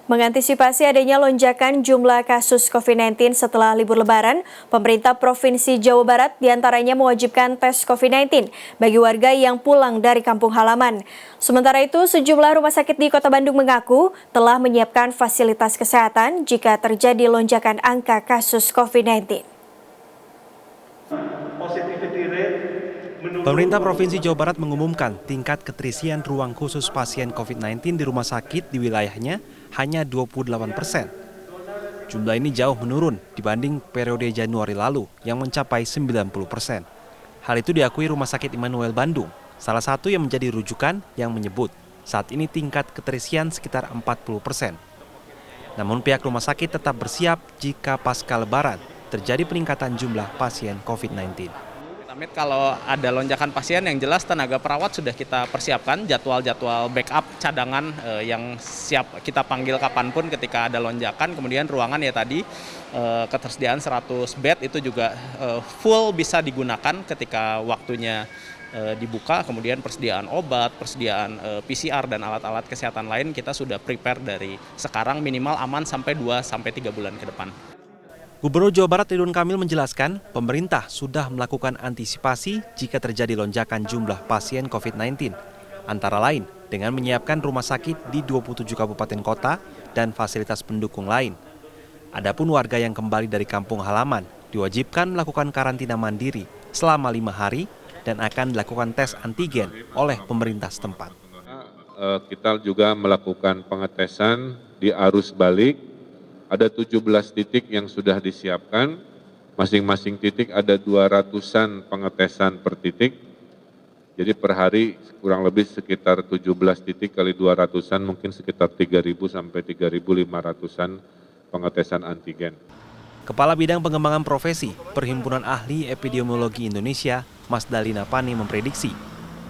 Mengantisipasi adanya lonjakan jumlah kasus COVID-19 setelah libur Lebaran, pemerintah Provinsi Jawa Barat diantaranya mewajibkan tes COVID-19 bagi warga yang pulang dari kampung halaman. Sementara itu, sejumlah rumah sakit di Kota Bandung mengaku telah menyiapkan fasilitas kesehatan jika terjadi lonjakan angka kasus COVID-19. Pemerintah Provinsi Jawa Barat mengumumkan tingkat keterisian ruang khusus pasien COVID-19 di rumah sakit di wilayahnya hanya 28%. Jumlah ini jauh menurun dibanding periode Januari lalu yang mencapai 90%. Hal itu diakui Rumah Sakit Immanuel Bandung, salah satu yang menjadi rujukan yang menyebut saat ini tingkat keterisian sekitar 40%. Namun pihak rumah sakit tetap bersiap jika pasca Lebaran terjadi peningkatan jumlah pasien COVID-19. Kalau ada lonjakan pasien, yang jelas tenaga perawat sudah kita persiapkan jadwal-jadwal backup cadangan yang siap kita panggil kapanpun ketika ada lonjakan. Kemudian ruangan ya tadi ketersediaan 100 bed itu juga full bisa digunakan ketika waktunya dibuka. Kemudian persediaan obat, persediaan PCR dan alat-alat kesehatan lain kita sudah prepare dari sekarang minimal aman sampai 2-3 bulan ke depan. Gubernur Jawa Barat Ridwan Kamil menjelaskan, pemerintah sudah melakukan antisipasi jika terjadi lonjakan jumlah pasien COVID-19, antara lain dengan menyiapkan rumah sakit di 27 kabupaten kota dan fasilitas pendukung lain. Adapun warga yang kembali dari kampung halaman diwajibkan melakukan karantina mandiri selama 5 hari dan akan dilakukan tes antigen oleh pemerintah setempat. Kita juga melakukan pengetesan di arus balik. Ada 17 titik yang sudah disiapkan, masing-masing titik ada 200-an pengetesan per titik. Jadi per hari kurang lebih sekitar 17 titik kali 200-an, mungkin sekitar 3.000 sampai 3.500-an pengetesan antigen. Kepala Bidang Pengembangan Profesi Perhimpunan Ahli Epidemiologi Indonesia, Mas Dalina Pani memprediksi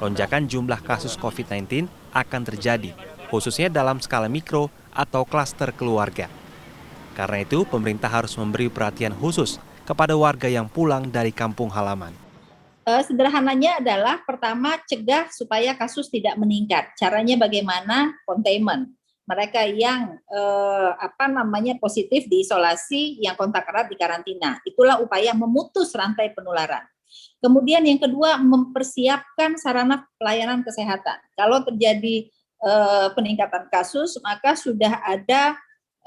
lonjakan jumlah kasus COVID-19 akan terjadi, khususnya dalam skala mikro atau klaster keluarga. Karena itu, pemerintah harus memberi perhatian khusus kepada warga yang pulang dari kampung halaman. Sederhananya adalah pertama cegah supaya kasus tidak meningkat. Caranya bagaimana? Containment. Mereka yang positif diisolasi, yang kontak erat di karantina. Itulah upaya memutus rantai penularan. Kemudian yang kedua, mempersiapkan sarana pelayanan kesehatan. Kalau terjadi peningkatan kasus, maka sudah ada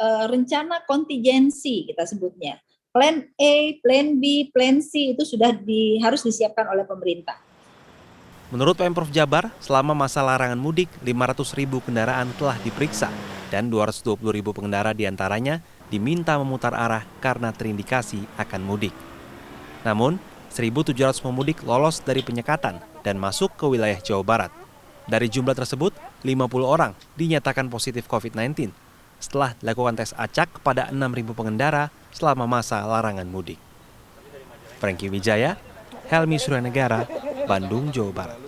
rencana kontingensi kita sebutnya. Plan A, Plan B, Plan C itu sudah harus disiapkan oleh pemerintah. Menurut Pemprov Jabar, selama masa larangan mudik, 500.000 kendaraan telah diperiksa dan 220.000 pengendara diantaranya diminta memutar arah karena terindikasi akan mudik. Namun, 1.700 pemudik lolos dari penyekatan dan masuk ke wilayah Jawa Barat. Dari jumlah tersebut, 50 orang dinyatakan positif COVID-19. Setelah dilakukan tes acak kepada 6.000 pengendara selama masa larangan mudik. Franky Wijaya, Helmi Suryanegara, Bandung, Jawa Barat.